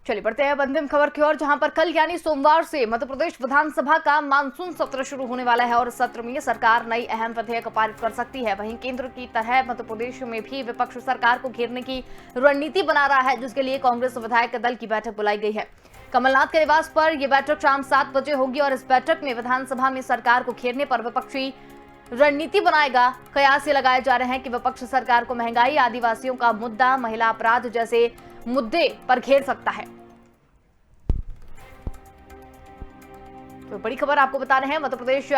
चलिए बढ़ते हैं अंतिम खबर की ओर, जहां पर कल यानी सोमवार से मध्य प्रदेश विधानसभा का मानसून सत्र शुरू होने वाला है और इस सत्र में सरकार नई अहम विधेयक पारित कर सकती है। वहीं केंद्र की तरह मध्य प्रदेश में भी विपक्ष सरकार को घेरने की रणनीति बना रहा है, जिसके लिए कांग्रेस विधायक दल की बैठक बुलाई गई है। कमलनाथ के निवास पर यह बैठक शाम 7 बजे होगी और इस बैठक में विधानसभा में सरकार को घेरने पर विपक्षी रणनीति बनाएगा। कयास ये लगाए जा रहे हैं कि विपक्ष सरकार को महंगाई, आदिवासियों का मुद्दा, महिला अपराध जैसे मुद्दे पर घेर सकता है। तो बड़ी खबर आपको बता रहे हैं, मध्य प्रदेश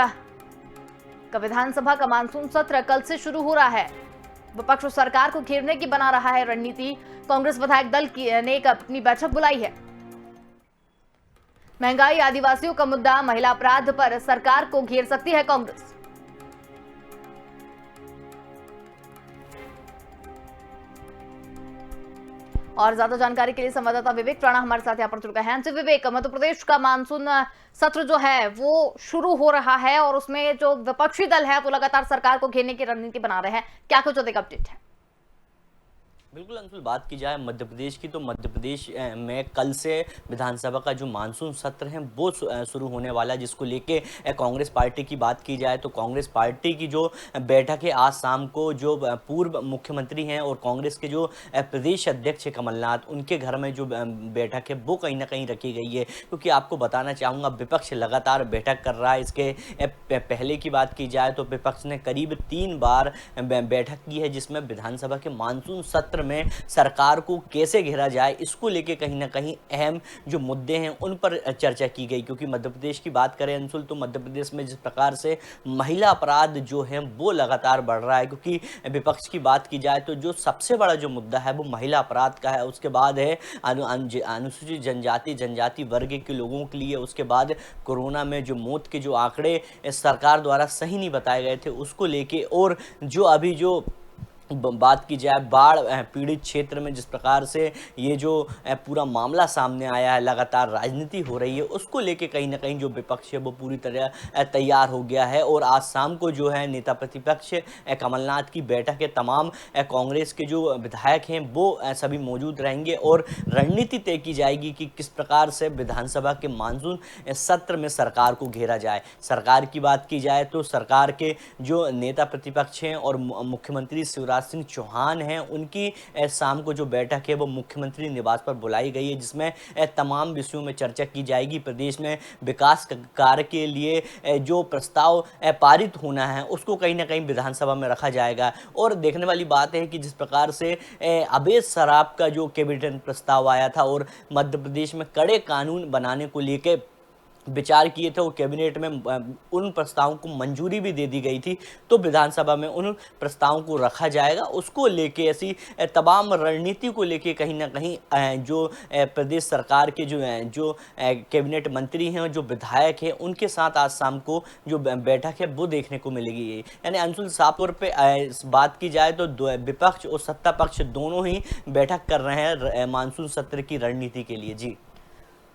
का विधानसभा का मानसून सत्र कल से शुरू हो रहा है। विपक्ष सरकार को घेरने की बना रहा है रणनीति। कांग्रेस विधायक दल ने एक अपनी बैठक बुलाई है। महंगाई, आदिवासियों का मुद्दा, महिला अपराध पर सरकार को घेर सकती है कांग्रेस। और ज्यादा जानकारी के लिए संवाददाता विवेक राणा हमारे साथ यहाँ पर जुड़ गए हैं। जी विवेक, मध्य प्रदेश का मानसून सत्र जो है वो शुरू हो रहा है और उसमें जो विपक्षी दल है वो लगातार सरकार को घेरने की रणनीति बना रहे हैं, क्या कुछ अधिक अपडेट है? बिल्कुल अंशुल, बात की जाए मध्य प्रदेश की तो मध्य प्रदेश में कल से विधानसभा का जो मानसून सत्र है वो शुरू होने वाला है, जिसको लेके कांग्रेस पार्टी की बात की जाए तो कांग्रेस पार्टी की जो बैठक है आज शाम को, जो पूर्व मुख्यमंत्री हैं और कांग्रेस के जो प्रदेश अध्यक्ष है कमलनाथ, उनके घर में जो बैठक है वो कहीं ना कहीं रखी गई है। क्योंकि आपको बताना चाहूँगा, विपक्ष लगातार बैठक कर रहा है। इसके पहले की बात की जाए तो विपक्ष ने करीब 3 बार बैठक की है, जिसमें विधानसभा के मानसून सत्र में सरकार को कैसे घेरा जाए इसको लेके कहीं ना कहीं अहम जो मुद्दे हैं उन पर चर्चा की गई। क्योंकि मध्य प्रदेश की बात करें अंशुल, तो मध्य प्रदेश में जिस प्रकार से महिला अपराध जो है वो लगातार बढ़ रहा है। क्योंकि विपक्ष की बात की जाए तो जो सबसे बड़ा जो मुद्दा है वो महिला अपराध का है, उसके बाद है अनुसूचित जनजाति वर्ग के लोगों के लिए, उसके बाद कोरोना में जो मौत के जो आंकड़े सरकार द्वारा सही नहीं बताए गए थे उसको लेके, और जो अभी जो बात की जाए बाढ़ पीड़ित क्षेत्र में जिस प्रकार से ये जो पूरा मामला सामने आया है, लगातार राजनीति हो रही है, उसको लेके कहीं ना कहीं जो विपक्ष है वो पूरी तरह तैयार हो गया है। और आज शाम को जो है नेता प्रतिपक्ष कमलनाथ की बैठक है, तमाम कांग्रेस के जो विधायक हैं वो सभी मौजूद रहेंगे और रणनीति तय की जाएगी कि किस प्रकार से विधानसभा के मानसून सत्र में सरकार को घेरा जाए। सरकार की बात की जाए तो सरकार के जो नेता प्रतिपक्ष हैं और मुख्यमंत्री शिवराज सिंह चौहान हैं, उनकी शाम को जो बैठक है वो मुख्यमंत्री निवास पर बुलाई गई है, जिसमें तमाम विषयों में चर्चा की जाएगी। प्रदेश में विकास कार्य के लिए जो प्रस्ताव पारित होना है उसको कहीं ना कहीं विधानसभा में रखा जाएगा। और देखने वाली बात है कि जिस प्रकार से अवैध शराब का जो कैबिनेट प्रस्ताव आया था और मध्य प्रदेश में कड़े कानून बनाने को लेकर विचार किए थे, वो कैबिनेट में उन प्रस्तावों को मंजूरी भी दे दी गई थी, तो विधानसभा में उन प्रस्तावों को रखा जाएगा। उसको लेके ऐसी तमाम रणनीति को लेके कहीं ना कहीं जो प्रदेश सरकार के जो कैबिनेट मंत्री हैं, जो विधायक हैं, उनके साथ आज शाम को जो बैठक है वो देखने को मिलेगी। यानी अंशुल, साफ तौर पे बात की जाए तो विपक्ष और सत्ता पक्ष दोनों ही बैठक कर रहे हैं मानसून सत्र की रणनीति के लिए। जी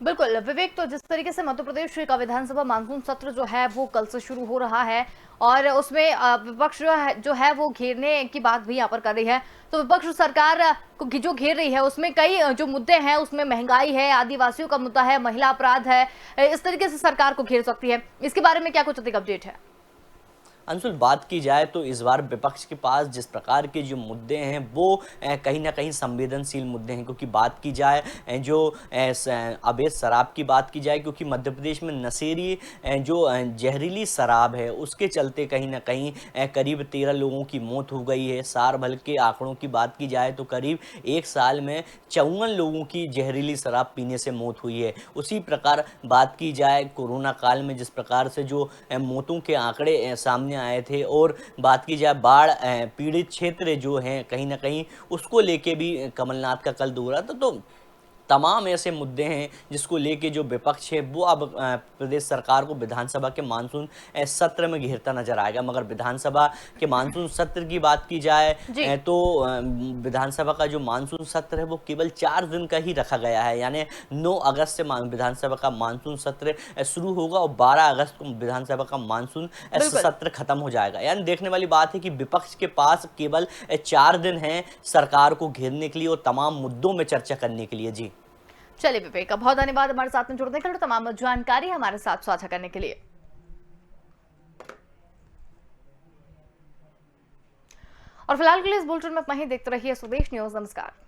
बिल्कुल विवेक, तो जिस तरीके से मध्य प्रदेश का विधानसभा मानसून सत्र जो है वो कल से शुरू हो रहा है और उसमें विपक्ष जो है वो घेरने की बात भी यहाँ पर कर रही है, तो विपक्ष सरकार को जो घेर रही है उसमें कई जो मुद्दे हैं, उसमें महंगाई है, आदिवासियों का मुद्दा है, महिला अपराध है, इस तरीके से सरकार को घेर सकती है। इसके बारे में क्या कुछ अधिक अपडेट है? अंशुल, बात की जाए तो इस बार विपक्ष के पास जिस प्रकार के जो मुद्दे हैं वो कहीं ना कहीं संवेदनशील मुद्दे हैं। क्योंकि बात की जाए जो अवैध शराब की बात की जाए, क्योंकि मध्य प्रदेश में नशेरी जो जहरीली शराब है उसके चलते कहीं ना कहीं करीब 13 लोगों की मौत हो गई है। साल भर के आंकड़ों की बात की जाए तो करीब 1 साल में 54 लोगों की जहरीली शराब पीने से मौत हुई है। उसी प्रकार बात की जाए कोरोना काल में जिस प्रकार से जो मौतों के आंकड़े सामने आए थे, और बात की जाए बाढ़ पीड़ित क्षेत्र जो हैं कहीं ना कहीं उसको लेके भी कमलनाथ का कल दौरा था। तो तमाम ऐसे मुद्दे हैं जिसको लेके जो विपक्ष है वो अब प्रदेश सरकार को विधानसभा के मानसून सत्र में घेरता नजर आएगा। मगर विधानसभा के मानसून सत्र की बात की जाए तो विधानसभा का जो मानसून सत्र है वो केवल 4 दिन का ही रखा गया है। यानी 9 अगस्त से विधानसभा का मानसून सत्र शुरू होगा और 12 अगस्त को विधानसभा का मानसून सत्र खत्म हो जाएगा। यानी देखने वाली बात है कि विपक्ष के पास केवल 4 दिन हैं सरकार को घेरने के लिए और तमाम मुद्दों में चर्चा करने के लिए। जी चलिए विवेक, बहुत धन्यवाद हमारे साथ में जुड़ने के लिए, तमाम जानकारी हमारे साथ साझा करने के लिए। और फिलहाल के लिए इस बुलेटिन में इतना ही। देखते रहिए स्वदेश न्यूज। नमस्कार।